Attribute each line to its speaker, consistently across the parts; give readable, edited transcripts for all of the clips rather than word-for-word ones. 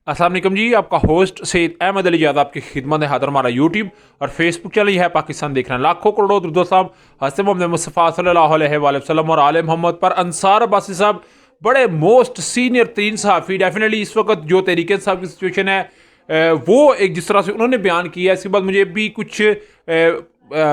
Speaker 1: अस्सलाम वालेकुम जी, आपका होस्ट सैयद अहमद अली ज़ादा आपकी खिदमत है। हादर हमारा यूट्यूब और फेसबुक चैनल यह है पाकिस्तान देख रहे हैं लाखों करोड़ों दुरूद साहब हज़रत मोहम्मद मुस्तफ़ा सल्लल्लाहु अलैहि वसल्लम और आले मोहम्मद पर अंसार अब्बासी साहब बड़े मोस्ट सीनियर तीन सहाफ़ी। डेफिनेटली इस वक्त जो तरीके साहब की सिचुएशन है वो एक जिस तरह से उन्होंने बयान किया है, इसके बाद मुझे भी कुछ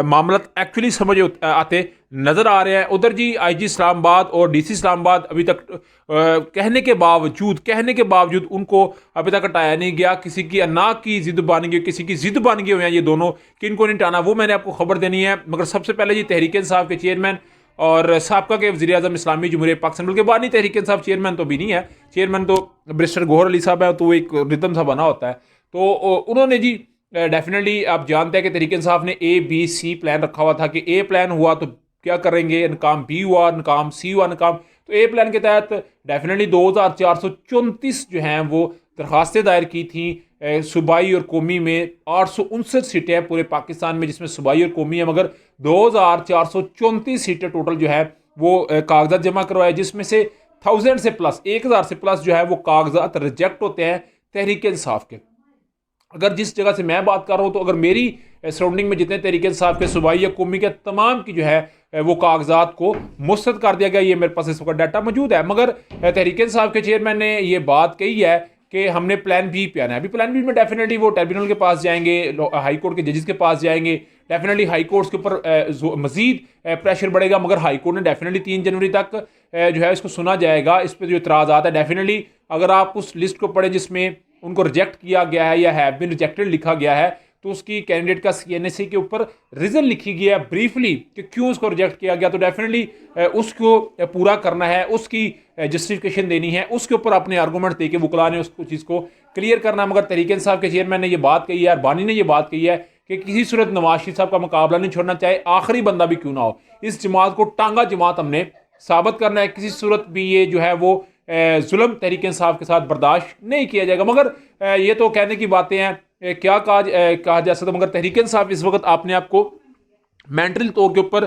Speaker 1: मामला एक्चुअली समझ आते नज़र आ रहे हैं। उधर जी IG इस्लामाबाद और DC इस्लामाबाद अभी तक कहने के बावजूद उनको अभी तक हटाया नहीं गया। किसी की ना की जिद बन गई, किसी की जिद बन गई हुई है ये दोनों कि इनको नहीं हटाना, वो मैंने आपको खबर देनी है। मगर सबसे पहले जी तहरीक इंसाफ के चेयरमैन और साबका के वज़ीर आज़म इस्लामी जमहूरियत पाकिस्तान, बल्कि बानी तहरीक इंसाफ चेयरमैन तो भी नहीं है, चेयरमैन तो बैरिस्टर गौहर अली साहब है, तो वो एक रिदम सा बना होता है। तो उन्होंने जी डेफिनेटली आप जानते हैं कि तहरीक इंसाफ ने ABC प्लान रखा हुआ था कि A प्लान हुआ तो क्या करेंगे, नाकाम B हुआ नाकाम, C हुआ नाकाम। तो A प्लान के तहत डेफिनेटली 2434 जो हैं वो दरखास्तें दायर की थी सूबाई और कौमी में। 859 सीटें हैं पूरे पाकिस्तान में जिसमें सूबाई और कौमी है, मगर 2434 सीटें टोटल जो है वो कागजात जमा करवाए, जिसमें से 1000 से प्लस 1000 से प्लस जो है वो कागजात रिजेक्ट होते हैं तहरीक इंसाफ के। अगर जिस जगह से मैं बात कर रहा हूँ तो अगर मेरी सराउंडिंग में जितने तरीके इंसाफ के सूबाई या कौमी के तमाम की जो है वो कागजात को मुस्तरद कर दिया गया। ये मेरे पास इस वक्त डाटा मौजूद है। मगर तहरीक इंसाफ के चेयरमैन ने ये बात कही है कि हमने प्लान बी पे आना है। अभी प्लान बी में डेफिनेटली वो ट्रिब्यूनल के पास जाएंगे, हाई कोर्ट के जजेस के पास जाएंगे, डेफिनेटली हाई कोर्ट के ऊपर मजीद प्रेशर बढ़ेगा। मगर हाई कोर्ट ने डेफिनेटली 3 जनवरी तक जो है इसको सुना जाएगा। इस पर जो इतराज़ात है डेफिनेटली अगर आप उस लिस्ट को पढ़ें जिसमें उनको रिजेक्ट किया गया है या हैव बीन रिजेक्टेड लिखा गया है, तो उसकी कैंडिडेट का CNSA के ऊपर रीज़न लिखी गई है ब्रीफली कि क्यों उसको रिजेक्ट किया गया। तो डेफिनेटली उसको पूरा करना है, उसकी जस्टिफिकेशन देनी है, उसके ऊपर अपने आर्गूमेंट दे के वकला ने उसको चीज़ को क्लियर करना है। मगर तहरीक इंसाफ के चेयरमैन ने ये बात कही है, अरबानी ने ये बात कही है कि किसी सूरत नवाज शरीफ साहब का मुकाबला नहीं छोड़ना, चाहे आखिरी बंदा भी क्यों ना हो। इस जमात को टांगा जमात हमने साबित करना है, किसी सूरत भी ये जो है वो जुल्म तहरीक इंसाफ के साथ बर्दाश्त नहीं किया जाएगा। मगर ये तो कहने की बातें हैं, क्या कहा जा सकता। मगर तहरीक इंसाफ इस वक्त अपने आप को मेंटल तौर के ऊपर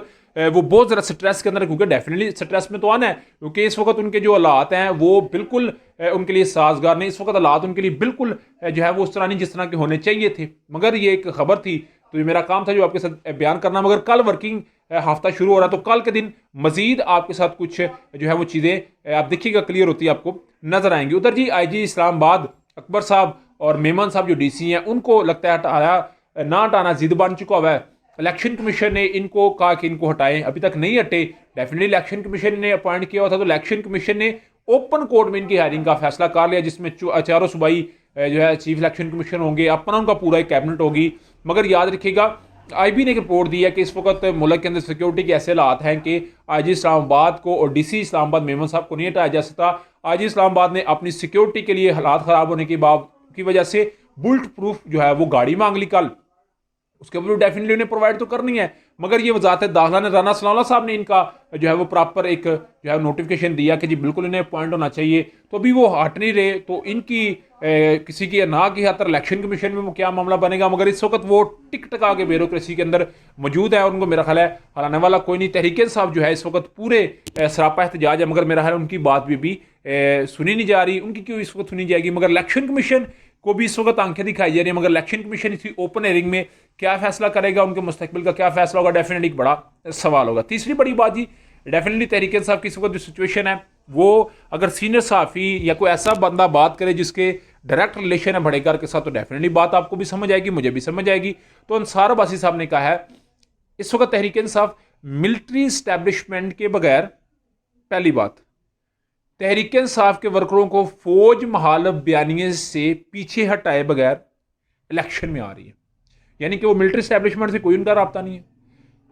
Speaker 1: वो बहुत ज़्यादा स्ट्रेस के अंदर है, क्योंकि डेफिनेटली स्ट्रेस में तो आना है, क्योंकि इस वक्त उनके जो हालात हैं वो बिल्कुल उनके लिए साजगार नहीं। इस वक्त हालात उनके लिए बिल्कुल जो है वो उस तरह नहीं जिस तरह के होने चाहिए थे। मगर ये एक खबर थी तो ये मेरा काम था जो आपके साथ बयान करना। मगर कल वर्किंग हफ्ता शुरू हो रहा है, तो कल के दिन मजीद आपके साथ कुछ जो है वो चीज़ें आप देखिएगा क्लियर होती है, आपको नजर आएंगी। उधर जी IG इस्लामाबाद अकबर साहब और मेमन साहब जो DC हैं उनको लगता है हटाया ना हटाना जिद बन चुका हुआ है। इलेक्शन कमीशन ने इनको कहा कि इनको हटाएं, अभी तक नहीं हटे। डेफिनेटली इलेक्शन कमीशन ने अपॉइंट किया हुआ था, तो इलेक्शन कमीशन ने ओपन कोर्ट में इनकी हायरिंग का फैसला कर लिया, जिसमें चारों सूबाई जो है चीफ इलेक्शन कमीशन होंगे, अपना उनका पूरा एक कैबिनेट होगी। मगर याद रखिएगा IB ने एक रिपोर्ट दी है कि इस वक्त मुल्क के अंदर सिक्योरिटी के ऐसे हालात हैं कि IG इस्लामाबाद को और DC इस्लामाबाद मेमन साहब को नहीं हटाया जा सकता। IG इस्लामाबाद ने अपनी सिक्योरिटी के लिए हालात ख़राब होने की वजह से बुलेट प्रूफ जो है वो गाड़ी मांग ली कल, उसके ऊपर डेफिनेटली उन्हें प्रोवाइड तो करनी है। मगर ये वजारत दाखिला ने राना सलाउल्लाह साहब ने इनका जो है वो प्रॉपर एक जो है नोटिफिकेशन दिया कि जी बिल्कुल इन्हें अपॉइंट होना चाहिए, तो अभी वो हट नहीं रहे। तो इनकी किसी की ना की खातर इलेक्शन कमीशन में वो क्या मामला बनेगा। मगर इस वक्त वो टिक टका के ब्यूरोक्रेसी के अंदर मौजूद है, उनको मेरा ख्याल है हराने वाला कोई नहीं। तहरीक साहब जो है इस वक्त पूरे सरापा एहतजाज है, मगर मेरा ख्याल है उनकी बात भी सुनी नहीं जा रही। उनकी क्यों इस वक्त सुनी जाएगी। मगर इलेक्शन कमीशन को भी इस वक्त आंखें दिखाई जा रही है, मगर इलेक्शन कमीशन इसी ओपन हेयरिंग में क्या फैसला करेगा, उनके मुस्तकबिल का क्या फैसला होगा, डेफिनेटली एक बड़ा सवाल होगा। तीसरी बड़ी बात जी डेफिनेटली तहरीक इंसाफ की इस वक्त जो सिचुएशन है वो अगर सीनियर सहाफ़ी या कोई ऐसा बंदा बात करे जिसके डायरेक्ट रिलेशन है बड़ेकर के साथ, तो डेफिनेटली बात आपको भी समझ आएगी, मुझे भी समझ आएगी। तो अंसार अब्बासी साहब ने कहा है इस वक्त तहरीक इंसाफ मिलिट्री इस्टेब्लिशमेंट के बगैर, पहली बात तहरीक इंसाफ के वर्करों को फौज महालफ बयानिए से पीछे हटाए बगैर इलेक्शन में आ रही है। यानी कि वो मिलिट्री इस्टेब्लिशमेंट से कोई उनका रब्ता नहीं है।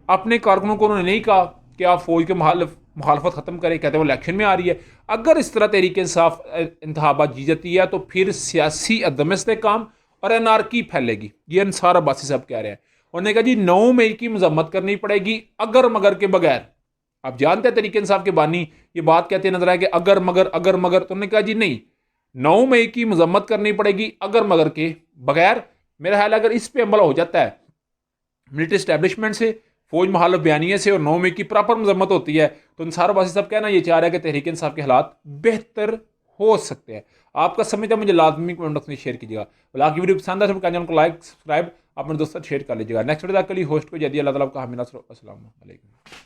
Speaker 1: अपने कारकुनों को उन्होंने नहीं कहा कि आप फौज के मुखालफत ख़त्म करें, कहते वो इलेक्शन में आ रही है। अगर इस तरह तहरीक इंसाफ इंतखाबात जीत जाती है तो फिर सियासी अदम इस्तेहकाम और अनारकी फैलेगी। ये अंसार अब्बासी साहब कह रहे हैं। उन्होंने कहा जी 9 मई की मजम्मत करनी पड़ेगी अगर मगर के बगैर। आप जानते हैं तहरीक इंसाफ के बानी ये बात कहते नजर आए कि अगर मगर अगर मगर, तो उन्होंने कहा जी नहीं, 9 मई की मजम्मत करनी पड़ेगी अगर मगर के बगैर। मेरा ख्याल अगर इस पे अमल हो जाता है मिलिट्री इस्टेब्लिशमेंट से, फौज महालफ बयानिए से और 9 मई की प्रॉपर मजम्मत होती है, तो अंसार अब्बासी साहब कहना ये चाह रहा है कि तहरीक इंसाफ के हालात बेहतर हो सकते हैं। आपका समय था, मुझे लाजमी कमेंट बॉक्स में शेयर कीजिएगा। बाकी वीडियो पसंद है, सब चैनल को लाइक सब्सक्राइब अपने दोस्तों शेयर कर लीजिएगा। नेक्स्ट वीडियो तक के लिए होस्ट को जल्दी अल्लाह ताला आपका हमें नसर। अस्सलाम वालेकुम।